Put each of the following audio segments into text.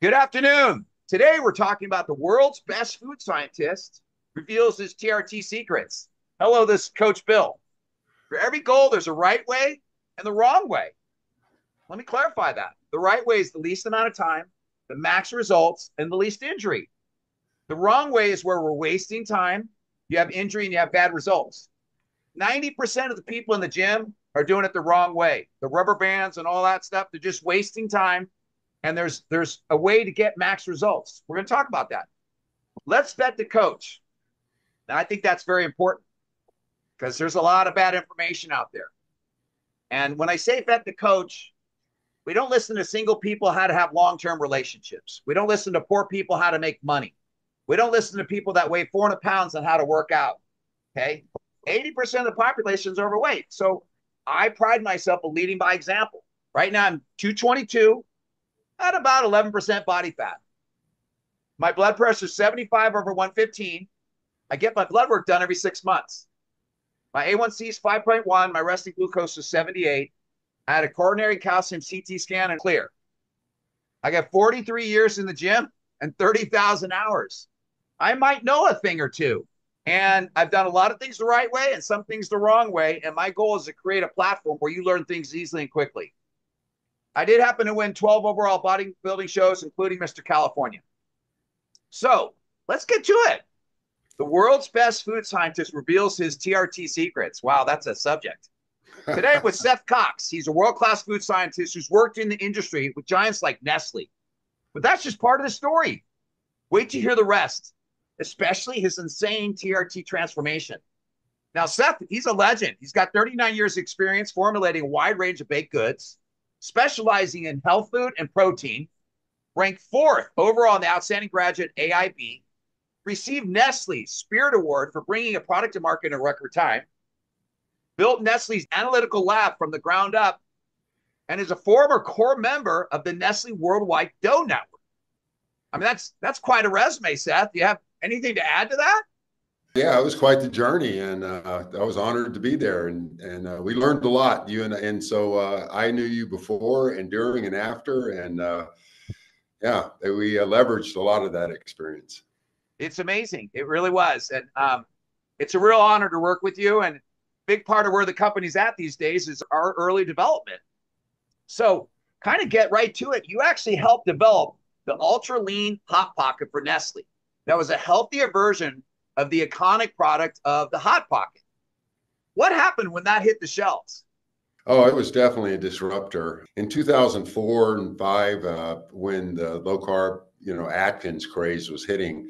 Good afternoon. Today we're talking about the world's best food scientist reveals his TRT secrets. Hello, this is Coach Bill. For every goal, there's a right way and the wrong way. Let me clarify that. The right way is the least amount of time, the max results, and the least injury. The wrong way is where we're wasting time, you have injury, and you have bad results. 90% of the people in the gym are doing it the wrong way. The rubber bands and all that stuff, they're just wasting time, and there's a way to get max results. We're going to talk about that. Let's vet the coach. And I think that's very important because there's a lot of bad information out there. And when I say vet the coach, we don't listen to single people how to have long-term relationships. We don't listen to poor people how to make money. We don't listen to people that weigh 400 pounds on how to work out. Okay. 80% of the population is overweight. So I pride myself in leading by example. Right now I'm 222 at about 11% body fat. My blood pressure is 75 over 115. I get my blood work done every 6 months. My A1C is 5.1. My resting glucose is 78. I had a coronary calcium CT scan and clear. I got 43 years in the gym and 30,000 hours. I might know a thing or two. And I've done a lot of things the right way and some things the wrong way. And my goal is to create a platform where you learn things easily and quickly. I did happen to win 12 overall bodybuilding shows, including Mr. California. So let's get to it. The world's best food scientist reveals his TRT secrets. Wow, that's a subject. Today with Seth Cox. He's a world-class food scientist who's worked in the industry with giants like Nestle. But that's just part of the story. Wait to hear the rest, especially his insane TRT transformation. Now, Seth, he's a legend. He's got 39 years experience formulating a wide range of baked goods, specializing in health food and protein, ranked 4th overall in the Outstanding Graduate AIB, received Nestle's Spirit Award for bringing a product to market in a record time, built Nestle's analytical lab from the ground up, and is a former core member of the Nestle Worldwide Dough Network. I mean, that's quite a resume, Seth. Do you have anything to add to that? Yeah, it was quite the journey, and I was honored to be there, and we learned a lot. So I knew you before and during and after, and yeah, we leveraged a lot of that experience. It's amazing. It really was, and it's a real honor to work with you. And a big part of where the company's at these days is our early development. So, kind of get right to it. You actually helped develop the ultra lean Hot Pocket for Nestle. That was a healthier version of the iconic product of the Hot Pocket. What happened when that hit the shelves? Oh, it was definitely a disruptor. In 2004 and 5, when the low carb, Atkins craze was hitting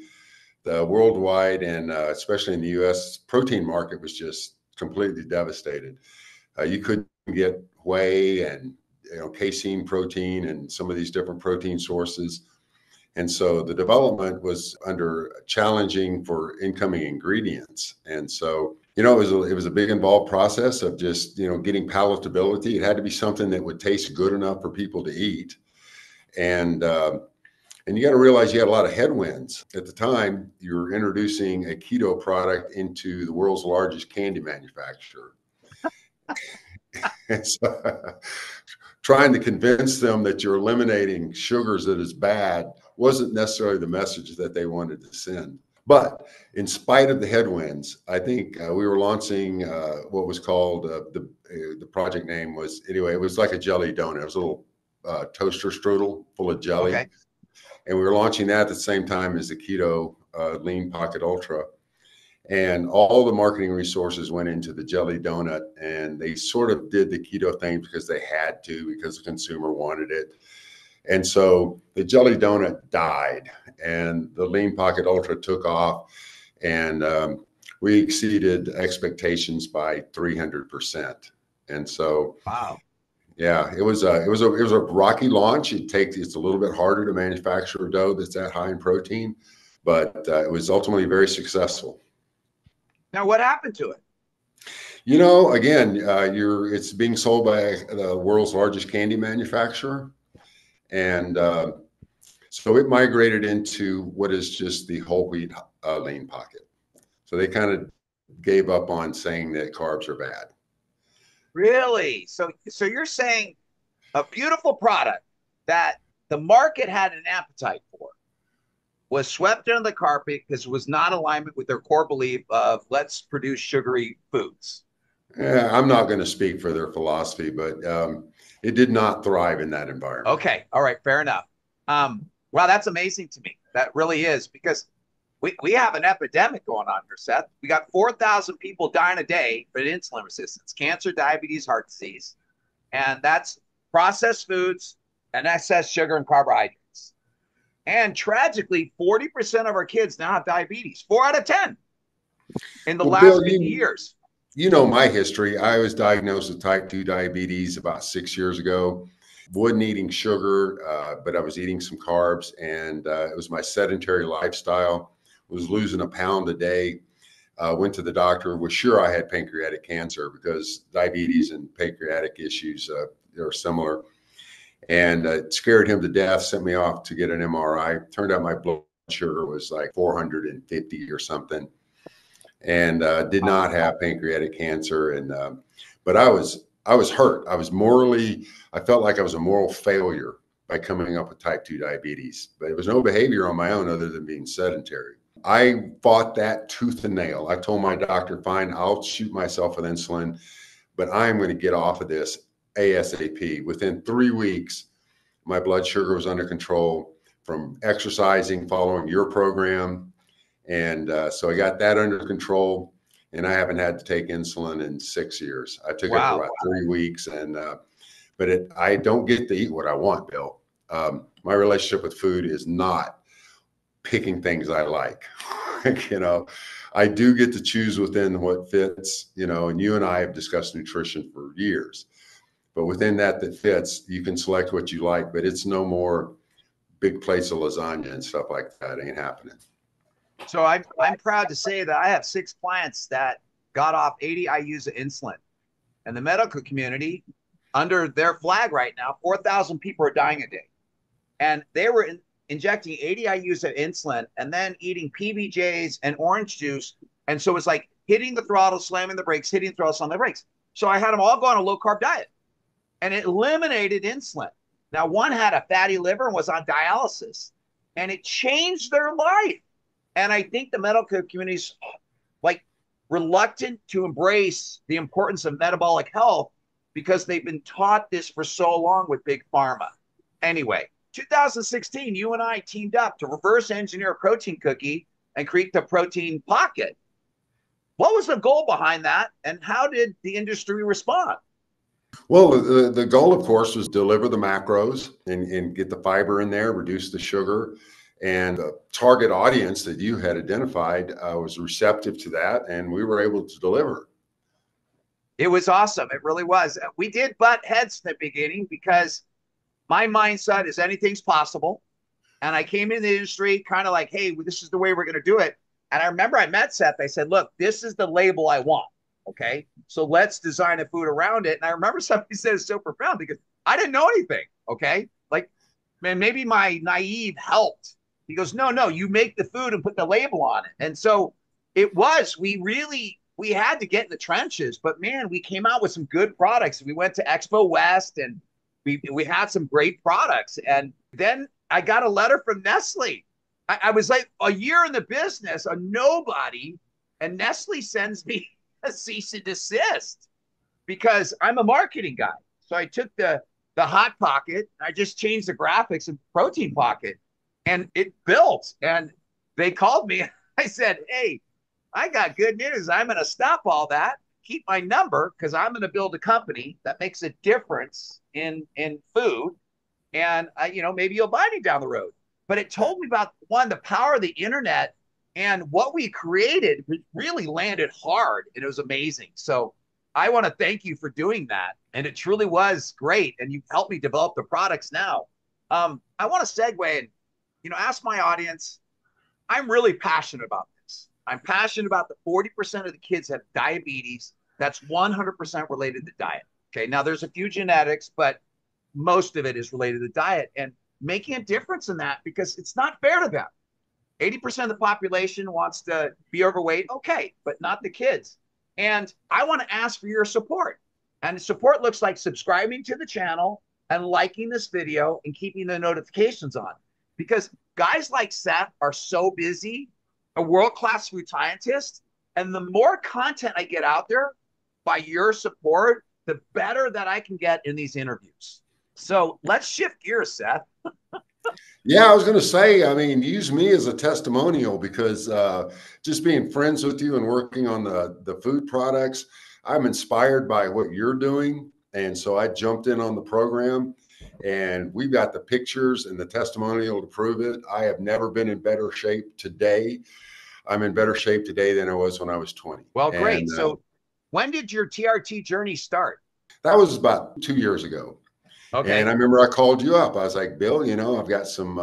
the worldwide and especially in the U.S., protein market was just completely devastated. You couldn't get whey and casein protein and some of these different protein sources. And so the development was under challenging for incoming ingredients. And so, it was a big involved process of just, getting palatability. It had to be something that would taste good enough for people to eat. And you got to realize you had a lot of headwinds. At the time, you're introducing a keto product into the world's largest candy manufacturer. And so, trying to convince them that you're eliminating sugars that is bad wasn't necessarily the message that they wanted to send. But in spite of the headwinds, I think we were launching what was called the project name was, anyway, it was like a jelly donut. It was a little toaster strudel full of jelly. Okay. And we were launching that at the same time as the Keto Lean Pocket Ultra. And all the marketing resources went into the jelly donut, and they sort of did the keto thing because they had to, because the consumer wanted it. And so the jelly donut died, and the Lean Pocket Ultra took off, and we exceeded expectations by 300%. And so, Wow. yeah, it was a rocky launch. It's a little bit harder to manufacture a dough that's that high in protein, but it was ultimately very successful. Now, what happened to it? Again, it's being sold by the world's largest candy manufacturer. And so it migrated into what is just the whole wheat lean pocket. So they kind of gave up on saying that carbs are bad. Really? So you're saying a beautiful product that the market had an appetite for was swept under the carpet because it was not alignment with their core belief of let's produce sugary foods. Yeah, I'm not going to speak for their philosophy, but it did not thrive in that environment. Okay. All right. Fair enough. Wow, that's amazing to me. That really is, because we have an epidemic going on here, Seth. We got 4,000 people dying a day from insulin resistance, cancer, diabetes, heart disease. And that's processed foods and excess sugar and carbohydrates. And tragically, 40% of our kids now have diabetes, 4 out of 10 in the last Bill, 50 years. You know my history. I was diagnosed with type 2 diabetes about 6 years ago. Wasn't eating sugar, but I was eating some carbs, and it was my sedentary lifestyle. Was losing a pound a day. Went to the doctor, was sure I had pancreatic cancer because diabetes and pancreatic issues are similar. And scared him to death, sent me off to get an MRI. Turned out my blood sugar was like 450 or something, and did not have pancreatic cancer. And but I was hurt. I felt like I was a moral failure by coming up with type 2 diabetes. But it was no behavior on my own other than being sedentary. I fought that tooth and nail. I told my doctor, fine, I'll shoot myself with insulin, but I'm going to get off of this ASAP. Within 3 weeks, my blood sugar was under control from exercising, following your program. And so I got that under control, and I haven't had to take insulin in 6 years. I took it for about 3 weeks, and but I don't get to eat what I want, Bill. My relationship with food is not picking things I like. I do get to choose within what fits, and you and I have discussed nutrition for years, but within that fits, you can select what you like, but it's no more big plates of lasagna and stuff like that. Ain't happening. So I'm proud to say that I have 6 clients that got off 80 IUs of insulin, and the medical community, under their flag right now, 4,000 people are dying a day, and they were injecting 80 IUs of insulin and then eating PBJs and orange juice. And so it's like hitting the throttle, slamming the brakes, hitting the throttle, slamming the brakes. So I had them all go on a low carb diet, and it eliminated insulin. Now, one had a fatty liver and was on dialysis, and it changed their life. And I think the medical community's like reluctant to embrace the importance of metabolic health because they've been taught this for so long with big pharma. Anyway, 2016, you and I teamed up to reverse engineer a protein cookie and create the protein pocket. What was the goal behind that, and how did the industry respond? Well, the goal, of course, was deliver the macros and get the fiber in there, reduce the sugar. And the target audience that you had identified was receptive to that, and we were able to deliver. It was awesome. It really was. We did butt heads in the beginning because my mindset is anything's possible. And I came into the industry kind of like, hey, this is the way we're going to do it. And I remember I met Seth. I said, look, this is the label I want. Okay. So let's design a food around it. And I remember somebody said it's so profound because I didn't know anything. Okay. Like, man, maybe my naive helped. He goes, no, you make the food and put the label on it. And so we had to get in the trenches, but man, we came out with some good products. We went to Expo West and we had some great products. And then I got a letter from Nestle. I was like a year in the business, a nobody, and Nestle sends me a cease and desist because I'm a marketing guy. So I took the Hot Pocket, I just changed the graphics and Protein Pocket, and it built. And they called me. I said, hey, I got good news. I'm going to stop all that, keep my number, because I'm going to build a company that makes a difference in food. And maybe you'll buy me down the road. But it told me about, one, the power of the internet, and what we created really landed hard, and it was amazing. So I want to thank you for doing that. And it truly was great. And you've helped me develop the products now. I want to segue and, ask my audience, I'm really passionate about this. I'm passionate about the 40% of the kids that have diabetes. That's 100% related to diet. Okay. Now there's a few genetics, but most of it is related to diet, and making a difference in that, because it's not fair to them. 80% of the population wants to be overweight. Okay. But not the kids. And I want to ask for your support. And support looks like subscribing to the channel and liking this video and keeping the notifications on. Because guys like Seth are so busy, a world-class food scientist, and the more content I get out there by your support, the better that I can get in these interviews. So let's shift gears, Seth. Yeah, I was going to say, I mean, use me as a testimonial because just being friends with you and working on the food products, I'm inspired by what you're doing. And so I jumped in on the program and we've got the pictures and the testimonial to prove it. I have never been in better shape today. I'm in better shape today than I was when I was 20. Well, great. And So when did your TRT journey start? that was about 2 years ago. Okay. And I remember I called you up. I was like, Bill, you know, I've got some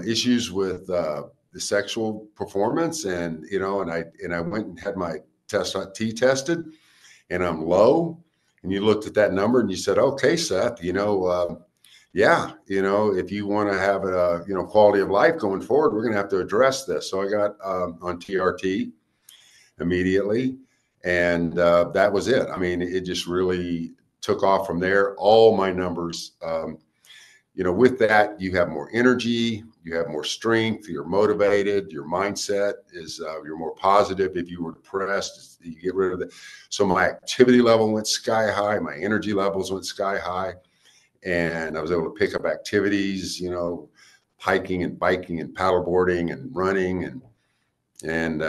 issues with the sexual performance, and you know, and I went and had my T tested, and I'm low. And you looked at that number and you said, okay, Seth, you know, yeah, you know, if you want to have a quality of life going forward, we're going to have to address this. So I got on TRT immediately, and that was it. I mean, it just really took off from there. All my numbers, you know, with that, you have more energy, you have more strength, you're motivated, your mindset is, you're more positive. If you were depressed, you get rid of it. So my activity level went sky high, my energy levels went sky high, and I was able to pick up activities, you know, hiking and biking and paddleboarding and running, and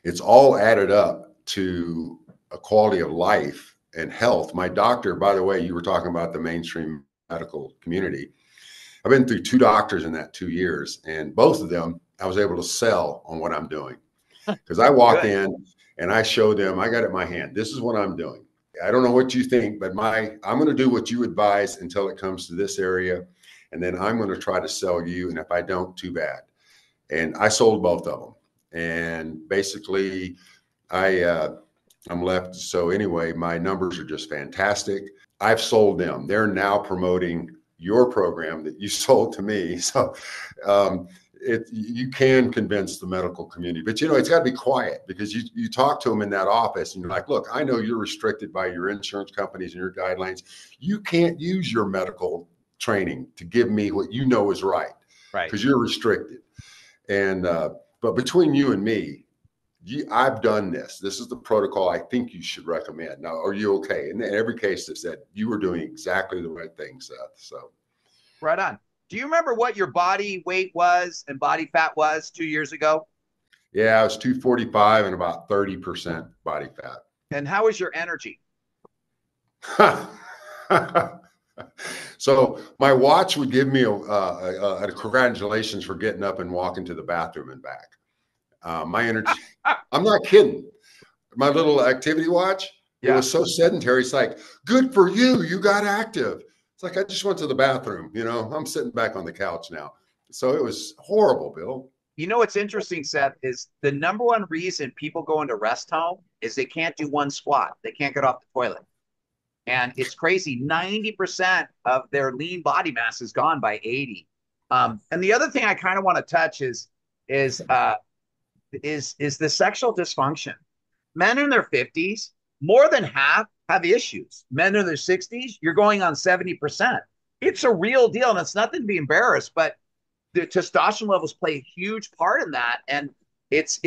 it's all added up to a quality of life and health. My doctor, by the way, you were talking about the mainstream medical community. I've been through 2 doctors in that 2 years, and both of them I was able to sell on what I'm doing. Because I walk in and I show them, I got it in my hand. This is what I'm doing. I don't know what you think, but I'm going to do what you advise until it comes to this area. And then I'm going to try to sell you. And if I don't, too bad. And I sold both of them. And basically I'm left. So anyway, my numbers are just fantastic. I've sold them. They're now promoting your program that you sold to me. So you can convince the medical community, but you know, it's got to be quiet, because you talk to them in that office and you're like, look, I know you're restricted by your insurance companies and your guidelines. You can't use your medical training to give me what you know is right, because you're restricted. And but between you and me, I've done this. This is the protocol I think you should recommend. Now, are you okay? And in every case that said you were doing exactly the right thing, Seth. So right on. Do you remember what your body weight was and body fat was 2 years ago? Yeah, I was 245 and about 30% body fat. And how was your energy? So my watch would give me a congratulations for getting up and walking to the bathroom and back. My energy, I'm not kidding. My little activity watch, it was so sedentary. It's like, good for you. You got active. It's like, I just went to the bathroom. You know, I'm sitting back on the couch now. So it was horrible, Bill. You know, what's interesting, Seth, is the number one reason people go into rest home is they can't do one squat. They can't get off the toilet. And it's crazy. 90% of their lean body mass is gone by 80. And the other thing I kind of want to touch is the sexual dysfunction. Men in their 50s, more than half have issues. Men in their 60s, you're going on 70%. It's a real deal, and it's nothing to be embarrassed, but the testosterone levels play a huge part in that. And it's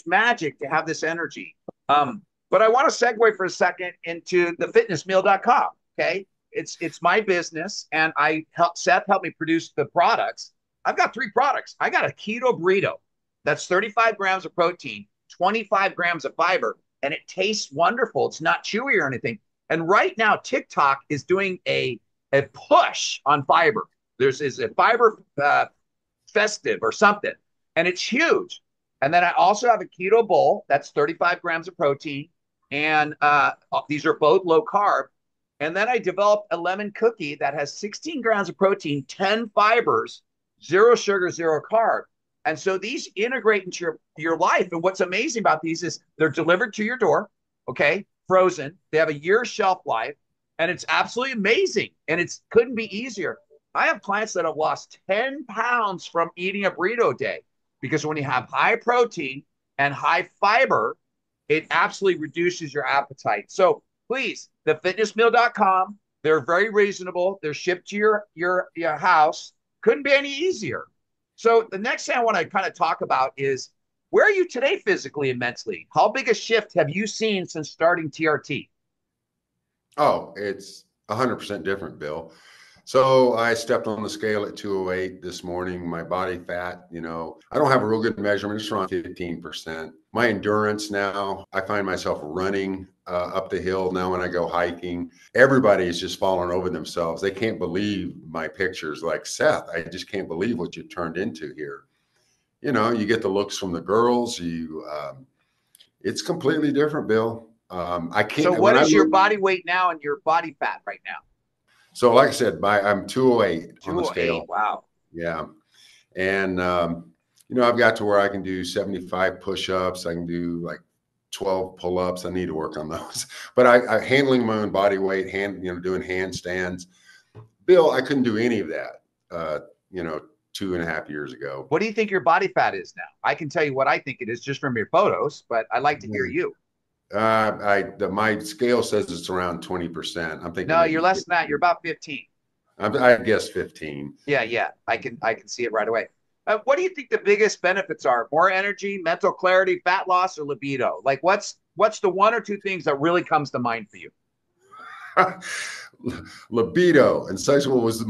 magic to have this energy. But I want to segue for a second into the fitnessmeal.com. Okay. It's my business, and Seth helped me produce the products. I've got 3 products. I got a keto burrito. That's 35 grams of protein, 25 grams of fiber, and it tastes wonderful. It's not chewy or anything. And right now, TikTok is doing a push on fiber. There's a fiber festive or something, and it's huge. And then I also have a keto bowl that's 35 grams of protein, and these are both low carb. And then I developed a lemon cookie that has 16 grams of protein, 10 fibers, 0 sugar, 0 carb. And so these integrate into your life. And what's amazing about these is they're delivered to your door, okay, frozen. They have a year shelf life, and it's absolutely amazing. And it couldn't be easier. I have clients that have lost 10 pounds from eating a burrito a day, because when you have high protein and high fiber, it absolutely reduces your appetite. So please, thefitnessmeal.com, They're very reasonable. They're shipped to your house. Couldn't be any easier. So the next thing I want to kind of talk about is where are you today physically and mentally? How big a shift have you seen since starting TRT? Oh, it's 100% different, Bill. So I stepped on the scale at 208 this morning. My body fat, I don't have a real good measurement. It's around 15%. My endurance now, I find myself running up the hill now when I go hiking. Everybody is just falling over themselves. They can't believe my pictures. Like, Seth, I just can't believe what you turned into here. You get the looks from the girls. It's completely different, Bill. I So can't, when what I is your look, body weight now and your body fat right now? so like I said, I'm 208 on the 208. scale. Wow. Yeah. And, I've got to where I can do 75 push-ups. I can do like 12 pull-ups. I need to work on those. But I handling my own body weight, doing handstands. Bill, I couldn't do any of that, 2.5 years ago. What do you think your body fat is now? I can tell you what I think it is just from your photos, but I'd like to hear you. My scale says it's around 20%. I'm thinking No, you're maybe less than that. You're 15. about 15. I guess 15. Yeah, yeah. I can see it right away. What do you think the biggest benefits are? More energy, mental clarity, fat loss, or libido? Like what's the one or two things that really comes to mind for you? Libido and sexual was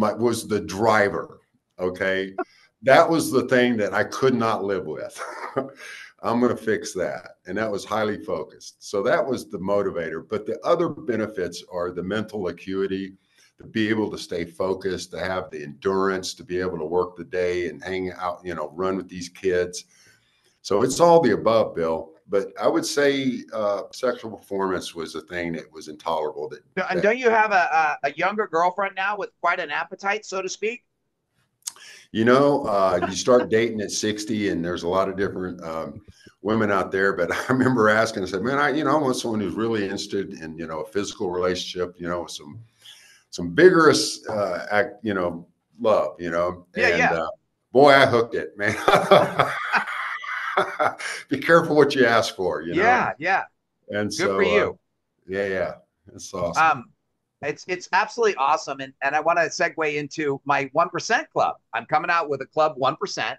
the driver. Okay, that was the thing that I could not live with. I'm going to fix that, and that was highly focused. So that was the motivator. But the other benefits are the mental acuity, to be able to stay focused, to have the endurance, to be able to work the day and hang out, run with these kids. So it's all the above, Bill. But I would say sexual performance was a thing that was intolerable. And don't you have a younger girlfriend now with quite an appetite, so to speak? You start dating at 60, and there's a lot of different women out there. But I remember asking, I said, man, I want someone who's really interested in, a physical relationship, some vigorous, love, Yeah, and yeah. boy, I hooked it, man. Be careful what you ask for. Yeah, yeah. And Good for so, you. yeah, it's awesome. Um, it's absolutely awesome. And I want to segue into my 1% club. I'm coming out with a club 1%,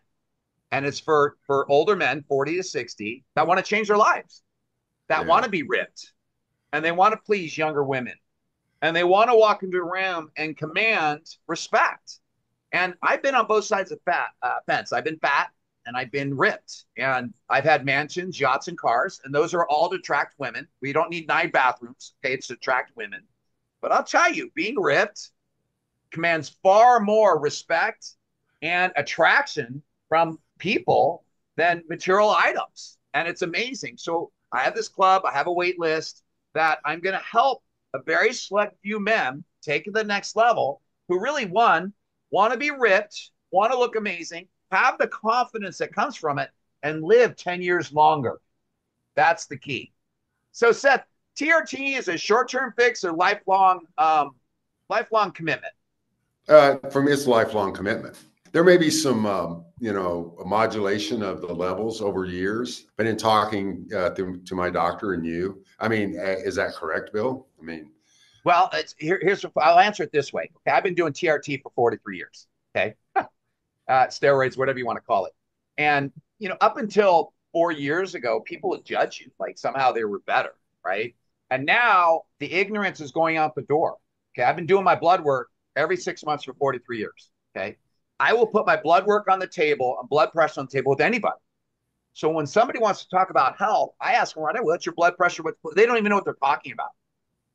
and it's for older men, 40 to 60, that want to change their lives, that Yeah, want to be ripped, and they want to please younger women, and they want to walk into a room and command respect. And I've been on both sides of fence. I've been fat and I've been ripped, and I've had mansions, yachts, and cars, and those are all to attract women. We don't need 9 bathrooms. Okay, it's to attract women. But I'll tell you, being ripped commands far more respect and attraction from people than material items. And it's amazing. So I have this club, I have a wait list that I'm going to help a very select few men take to the next level who really, one, want to be ripped, want to look amazing, have the confidence that comes from it, and live 10 years longer. That's the key. So, Seth, TRT is a short-term fix or lifelong commitment. for me, it's a lifelong commitment. There may be some, a modulation of the levels over years, but in talking to my doctor and you, I mean, is that correct, Bill? I mean, Well, here's I'll answer it this way. Okay, I've been doing TRT for 43 years. Okay, steroids, whatever you want to call it, and up until 4 years ago, people would judge you like somehow they were better, right? And now the ignorance is going out the door. Okay, I've been doing my blood work every 6 months for 43 years. Okay, I will put my blood work on the table and blood pressure on the table with anybody. So when somebody wants to talk about health, I ask them right away, what's your blood pressure? They don't even know what they're talking about.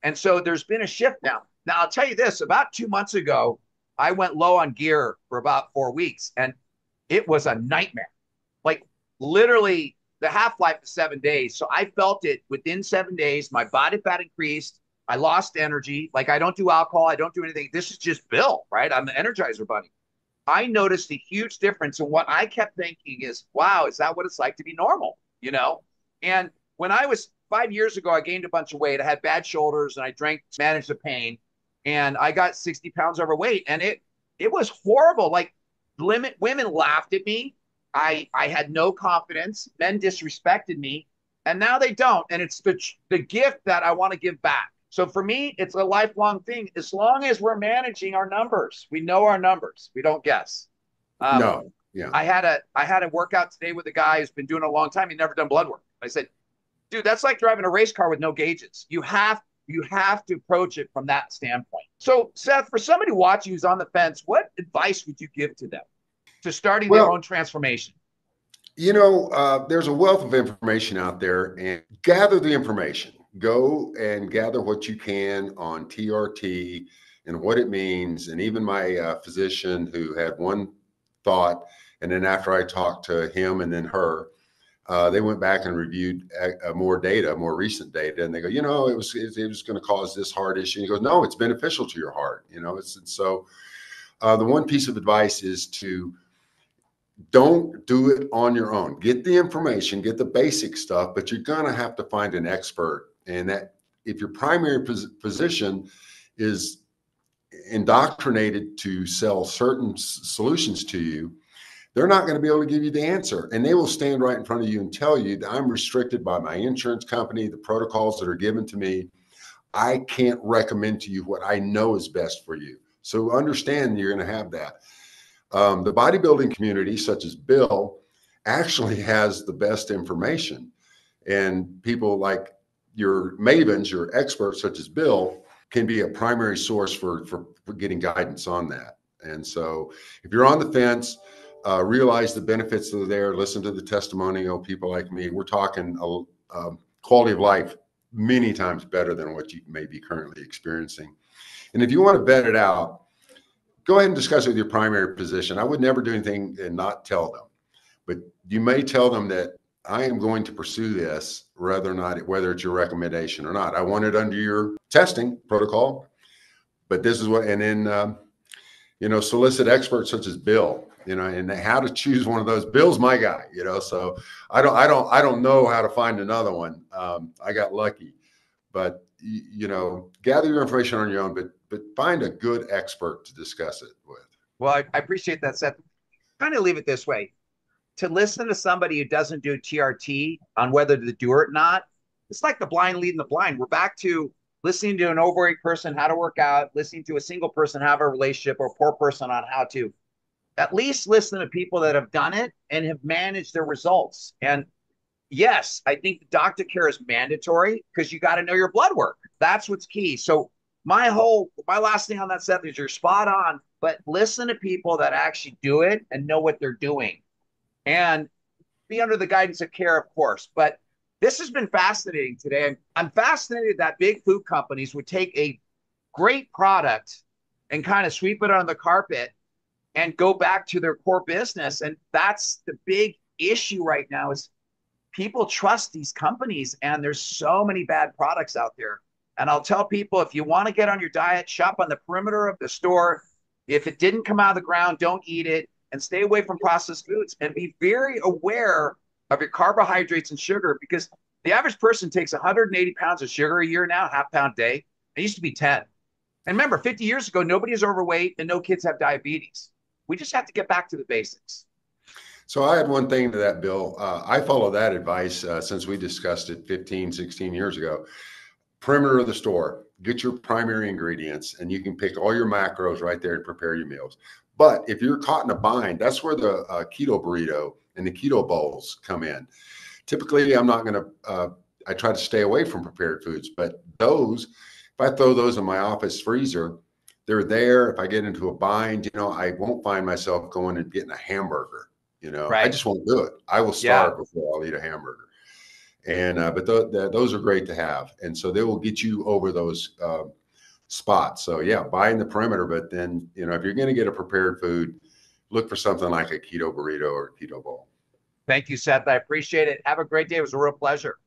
And so there's been a shift now. Now, I'll tell you this, about 2 months ago, I went low on gear for about 4 weeks, and it was a nightmare. Like literally the half-life is 7 days. So I felt it within 7 days. My body fat increased. I lost energy. Like I don't do alcohol. I don't do anything. This is just Bill, right? I'm the Energizer Bunny. I noticed a huge difference. And what I kept thinking is, wow, is that what it's like to be normal? And when I was 5 years ago, I gained a bunch of weight. I had bad shoulders and I drank to manage the pain. And I got 60 pounds overweight. And it was horrible. Like women laughed at me. I had no confidence. Men disrespected me. And now they don't. And it's the gift that I want to give back. So for me, it's a lifelong thing. As long as we're managing our numbers, we know our numbers. We don't guess. Um, No, yeah. I had a workout today with a guy who's been doing it a long time. He'd never done blood work. I said, dude, that's like driving a race car with no gauges. You have to approach it from that standpoint. So, Seth, for somebody watching who's on the fence, what advice would you give to them to starting their Well, own transformation? there's a wealth of information out there, and gather the information. Go and gather what you can on TRT and what it means. And even my physician, who had one thought, and then after I talked to him and then her, they went back and reviewed more data, more recent data, and they go, it was going to cause this heart issue. And he goes, no, it's beneficial to your heart. It's so. The one piece of advice is to don't do it on your own. Get the information, get the basic stuff, but you're going to have to find an expert. And that if your primary physician is indoctrinated to sell certain solutions to you, they're not going to be able to give you the answer. And they will stand right in front of you and tell you that I'm restricted by my insurance company, the protocols that are given to me. I can't recommend to you what I know is best for you. So understand you're going to have that. The bodybuilding community, such as Bill, actually has the best information. And people like your mavens, your experts, such as Bill, can be a primary source for getting guidance on that. And so if you're on the fence, realize the benefits that are there. Listen to the testimonial people like me. We're talking quality of life many times better than what you may be currently experiencing. And if you want to vet it out, go ahead and discuss it with your primary physician. I would never do anything and not tell them, but you may tell them that I am going to pursue this, whether it's your recommendation or not. I want it under your testing protocol, but this is what, and then, solicit experts such as Bill, and how to choose one of those. Bill's my guy, so I don't know how to find another one. I got lucky, but gather your information on your own, but find a good expert to discuss it with. Well, I appreciate that, Seth. Kind of leave it this way. To listen to somebody who doesn't do TRT on whether to do it or not, it's like the blind leading the blind. We're back to listening to an overweight person how to work out, listening to a single person have a relationship, or a poor person on how to. At least listen to people that have done it and have managed their results. And yes, I think doctor care is mandatory because you got to know your blood work. That's what's key. So my last thing on that, Seth, is you're spot on, but listen to people that actually do it and know what they're doing, and be under the guidance of care, of course. But this has been fascinating today. And I'm fascinated that big food companies would take a great product and kind of sweep it under the carpet and go back to their core business. And that's the big issue right now, is people trust these companies, and there's so many bad products out there. And I'll tell people, if you want to get on your diet, shop on the perimeter of the store. If it didn't come out of the ground, don't eat it, and stay away from processed foods, and be very aware of your carbohydrates and sugar, because the average person takes 180 pounds of sugar a year now, half pound a day. It used to be 10. And remember, 50 years ago, nobody is overweight and no kids have diabetes. We just have to get back to the basics. So I had one thing to that, Bill. I follow that advice since we discussed it 15, 16 years ago. Perimeter of the store, get your primary ingredients, and you can pick all your macros right there to prepare your meals. But if you're caught in a bind, that's where the keto burrito and the keto bowls come in. Typically, I'm not going to, I try to stay away from prepared foods, but those, if I throw those in my office freezer, they're there. If I get into a bind, I won't find myself going and getting a hamburger. I Right. just won't do it. I will Yeah. starve before I'll eat a hamburger. And but those are great to have, and so they will get you over those spots. So yeah, buy in the perimeter, but then if you're going to get a prepared food, look for something like a keto burrito or a keto bowl. Thank you, Seth. I appreciate it. Have a great day. It was a real pleasure.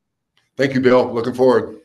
Thank you, Bill. Looking forward.